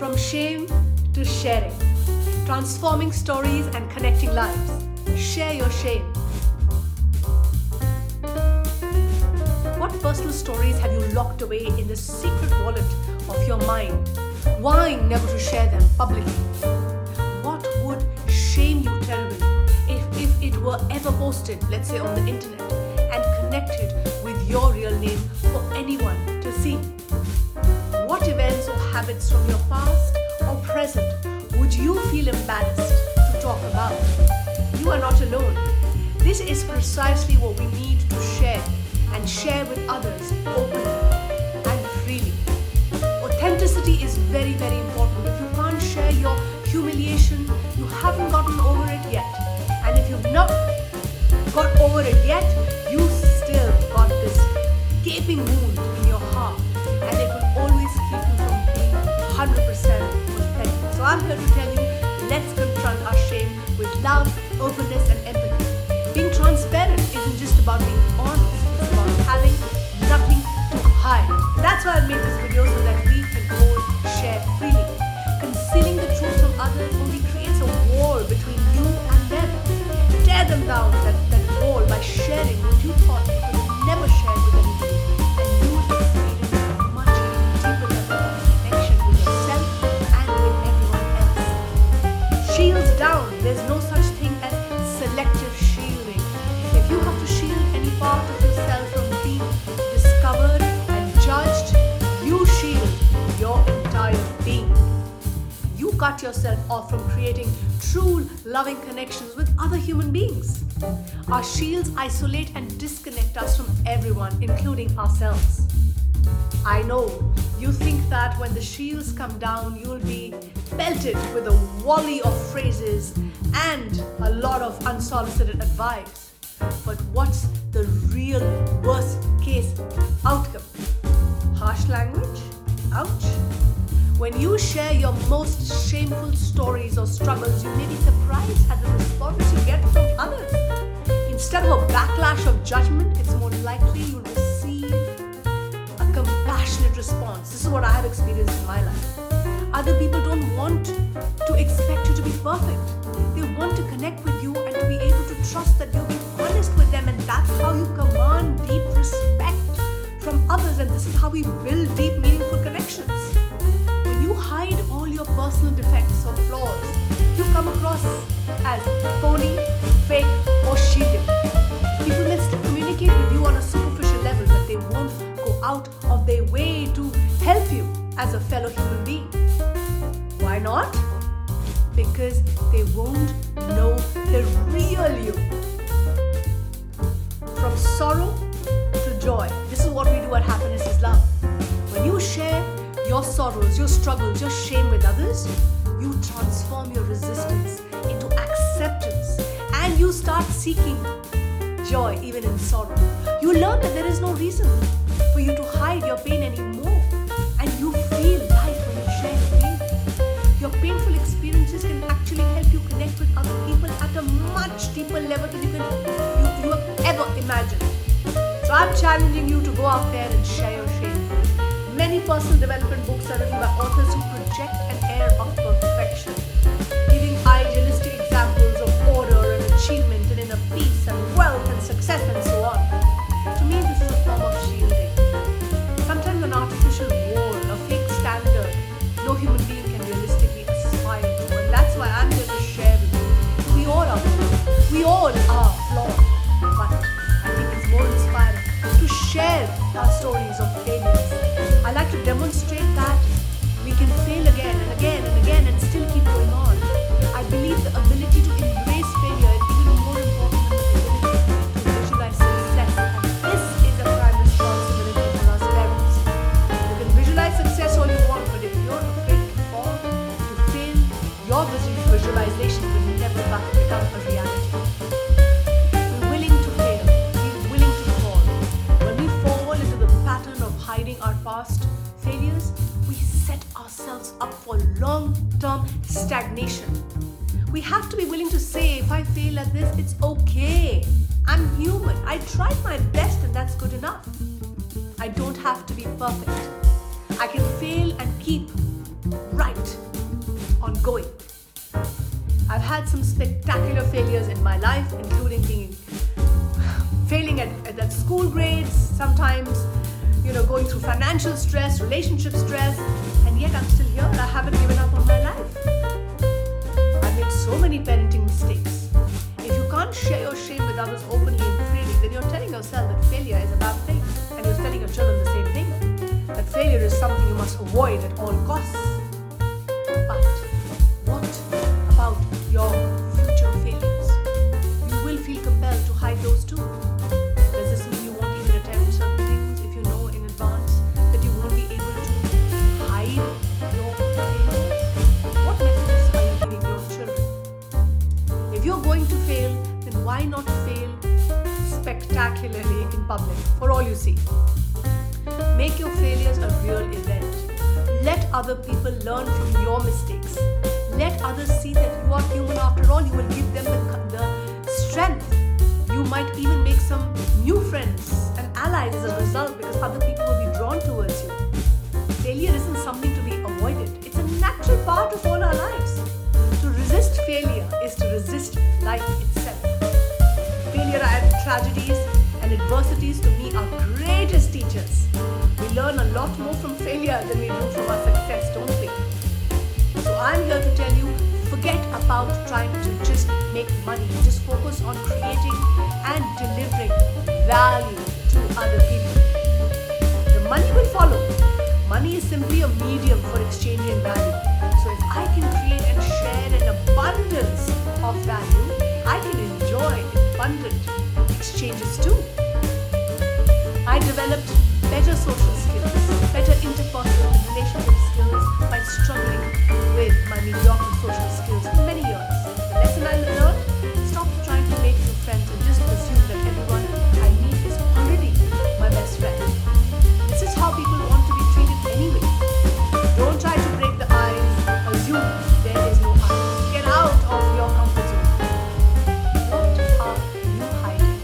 From shame to sharing, transforming stories and connecting lives. Share your shame. What personal stories have you locked away in the secret wallet of your mind, vowing never to share them publicly? What would shame you terribly if it were ever posted, let's say on the internet, and connected with your real name for anyone to see? What events or habits from your past or present would you feel embarrassed to talk about? You are not alone. This is precisely what we need to share, and share with others openly and freely. Authenticity is very, very important. If you can't share your humiliation, you haven't gotten over it yet. And if you've not got over it yet, you still got this gaping wound in your heart, and it will always keep you from being 100% authentic. So I'm here to tell you, let's confront our shame with love, openness and empathy. Being transparent isn't just about being honest, it's about having nothing to hide. That's why I made this video, so that we can all share freely. Concealing the truth from others only creates a wall between you and them. Tear them down, that wall, by sharing what you thought you could never share with anybody. And you will experience a much deeper level of connection with yourself and with everyone else. Shields down. There's no such thing as selective shielding. If you have to shield any part of yourself from being discovered and judged, you shield your entire being. You cut yourself off from creating true loving connections with other human beings. Our shields isolate and disconnect us from everyone, including ourselves. I know you think that when the shields come down, you'll be pelted with a volley of phrases and a lot of unsolicited advice. But what's the real worst case outcome? Harsh language? Ouch! When you share your most shameful stories or struggles, you may be surprised at the response you get from others. Instead of a backlash of judgment, it's more likely you'll receive a compassionate response. This is what I have experienced in my life. Other people don't want to expect you to be perfect. They want to connect with you and to be able to trust that you'll be honest with them, and that's how you command deep respect from others, and this is how we build deep, meaningful connections. When you hide all your personal defects or flaws, you come across as phony, fake, or shielded. People may still communicate with you on a superficial level, but they won't go out of their way to help you as a fellow human being. Why not? Because they won't know the real you. From sorrow to joy. This is what we do at Happiness is Love. When you share your sorrows, your struggles, your shame with others, you transform your resistance into acceptance, and you start seeking joy even in sorrow. You learn that there is no reason for you to hide your pain anymore, and you feel light when you share your pain. Your painful experiences can actually help you connect with other people at a much deeper level than you have ever imagined. So I'm challenging you to go out there and share your shame. Many personal development books are written by authors who project an air of perfection, giving idealistic examples of order and achievement and inner peace and wealth and success and so on. To me, this is a form of shielding. Sometimes an artificial wall, a fake standard, no human being can realistically aspire to, and that's why I'm here to share with you. We all are flawed. We all are flawed, but I think it's more inspiring to share our stories of failures. I like to demonstrate that we can fail again and again and again and still keep going on. I believe the ability to embrace failure is even more important than the ability to visualize success. And this is a prime responsibility for us parents. You can visualize success all you want, but if you're afraid to fall, to fail, your visualization will never become a reality. Be willing to fail. Be willing to fall. When we fall into the pattern of hiding our past failures, we set ourselves up for long-term stagnation. We have to be willing to say, if I fail at this, it's okay. I'm human. I tried my best and that's good enough. I don't have to be perfect. I can fail and keep right on going. I've had some spectacular failures in my life, including failing at school grades, sometimes, going through financial stress, relationship stress, and yet I'm still here. I haven't given up on my life. I've made so many parenting mistakes. If you can't share your shame with others openly and freely, then you're telling yourself that failure is a bad thing, and you're telling your children the same thing, that failure is something you must avoid at all costs. But what about your future failures? You will feel compelled to hide those too. Does this mean you won't even attempt certain things if you know in advance that you won't be able to hide your failures? What messages are you giving your children? If you're going to fail, then why not fail spectacularly in public for all you see? Make your failures a real event. Let other people learn from your mistakes. Let others see that you are human after all. You will give them the strength. You might even make some new friends and allies as a result, because other people will be drawn towards you. Failure isn't something to be avoided. It's a natural part of all our lives. To resist failure is to resist life itself. Failure and tragedies and adversities to me are greatest teachers. We learn a lot more from failure than we do from our success, don't we? So I'm here to tell you, forget about trying to just make money. Just focus on creating and delivering value to other people. The money will follow. Money is simply a medium for exchanging value. So if I can create and share an abundance of value, I can enjoy abundant exchanges too. I developed better social skills, better interpersonal and relationship skills by struggling with my mediocre social skills for many years. The lesson I learned: stop trying to make new friends and just assume that everyone I meet is already my best friend. This is how people want to be treated anyway. Don't try to break the ice, assume there is no ice. Get out of your comfort zone. What are you hiding?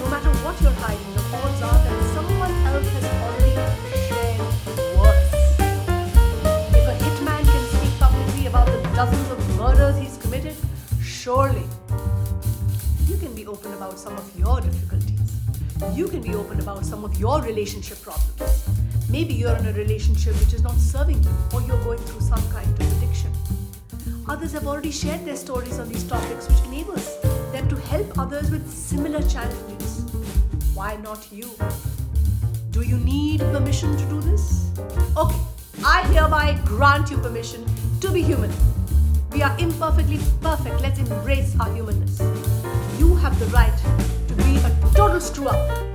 No matter what you're hiding, the odds are that someone else has already shared worse. If a hitman can speak publicly about the dozens of murders he's committed, surely you can be open about some of your difficulties. You can be open about some of your relationship problems. Maybe you're in a relationship which is not serving you, or you're going through some kind of addiction. Others have already shared their stories on these topics, which enables them to help others with similar challenges. Why not you? Do you need permission to do this? Okay, I hereby grant you permission to be human. We are imperfectly perfect. Let's embrace our humanness. You have the right to be a total screw-up.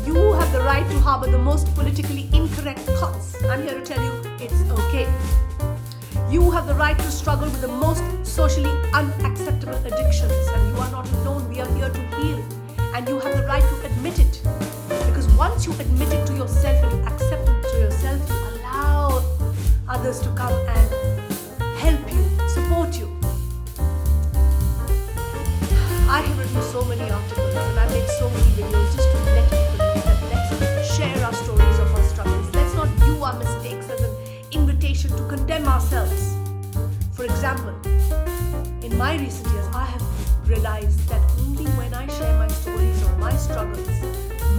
You have the right to harbor the most politically incorrect thoughts. I'm here to tell you it's okay. You have the right to struggle with the most socially unacceptable addictions, and you are not alone. We are here to heal, and you have the right to admit it. Because once you admit it to yourself and you accept it to yourself, you allow others to come and help you, support you. I have written so many articles and I've made so many videos just to let people know that let's share our stories of our struggles. Let's not view our mistakes as an invitation to condemn ourselves. For example, in my recent years, I have realized that only when I share my stories of my struggles,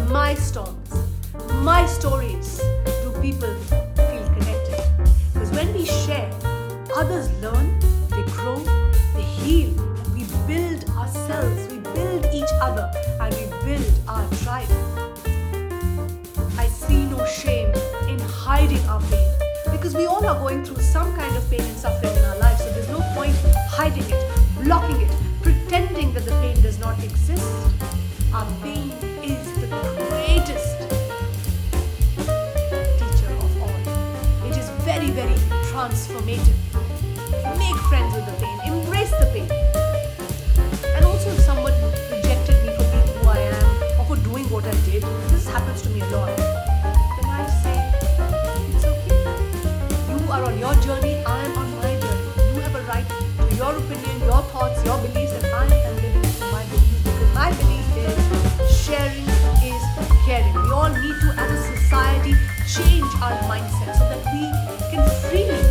my storms, my stories, do people feel connected. Because when we share, others learn, they grow, they heal, and we build ourselves, we build each other, and we build our tribe. I see no shame in hiding our pain, because we all are going through some kind of pain and suffering in our lives, so there's no point hiding it, blocking it, pretending that the pain does not exist. Our pain is the greatest teacher of all. It is very, very transformative. Make friends with the pain, embrace the pain. And also, if someone rejected me for being who I am or for doing what I did, this happens to me a lot, then I say, it's okay. You are on your journey, I am on my journey. You have a right to your opinion, your thoughts, your beliefs, and I am living to my beliefs, because my belief is sharing is caring. We all need to, as a society, change our mindset so that we can freely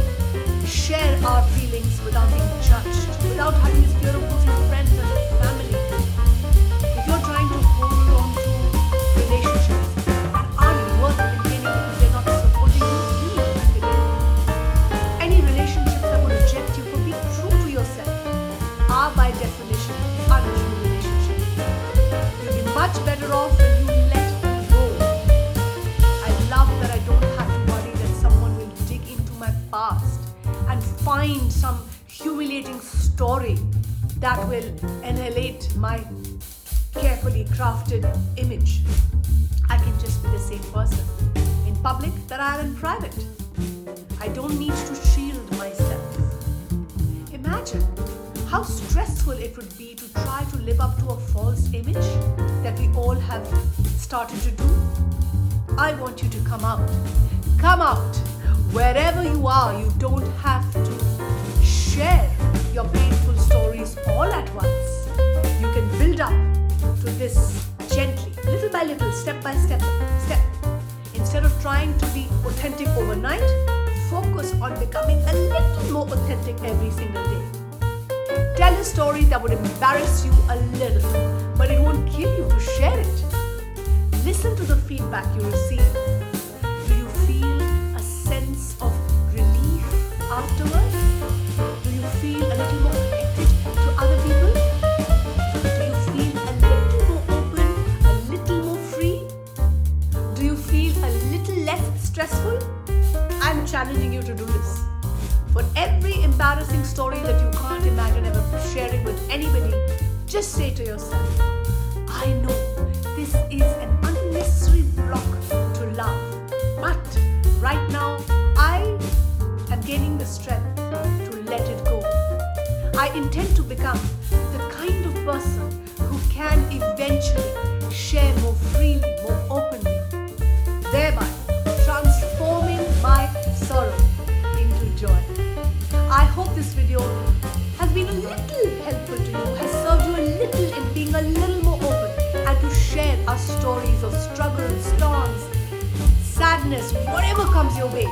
and find some humiliating story that will annihilate my carefully crafted image. I can just be the same person in public that I am in private. I don't need to shield myself. Imagine how stressful it would be to try to live up to a false image that we all have started to do. I want you to come out. Come out. Wherever you are, you don't have to share your painful stories all at once. You can build up to this gently, little by little, step by step. Instead of trying to be authentic overnight, focus on becoming a little more authentic every single day. Tell a story that would embarrass you a little, but it won't kill you to share it. Listen to the feedback you receive. Do you feel a sense of relief afterwards? Do you feel a little more connected to other people? Do you feel a little more open, a little more free? Do you feel a little less stressful? I'm challenging you to do this. For every embarrassing story that you can't imagine ever sharing with anybody, just say to yourself, I know this is an unnecessary block to love, but right now I am gaining the strength to let it go. I intend to become the kind of person who can eventually share more freely, more openly, thereby transforming my sorrow into joy. I hope this video has been a little helpful to you, has served you a little in being a little more open and to share our stories of struggles, storms, sadness, whatever comes your way,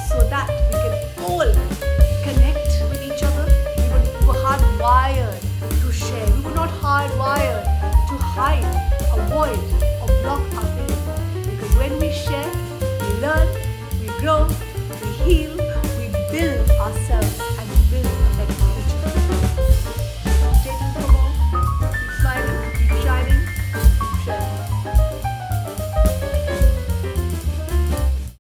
so that we can all connect with each other. We were hardwired to share. We were not hardwired to hide, avoid, or block our pain. Because when we share, we learn, we grow, we heal,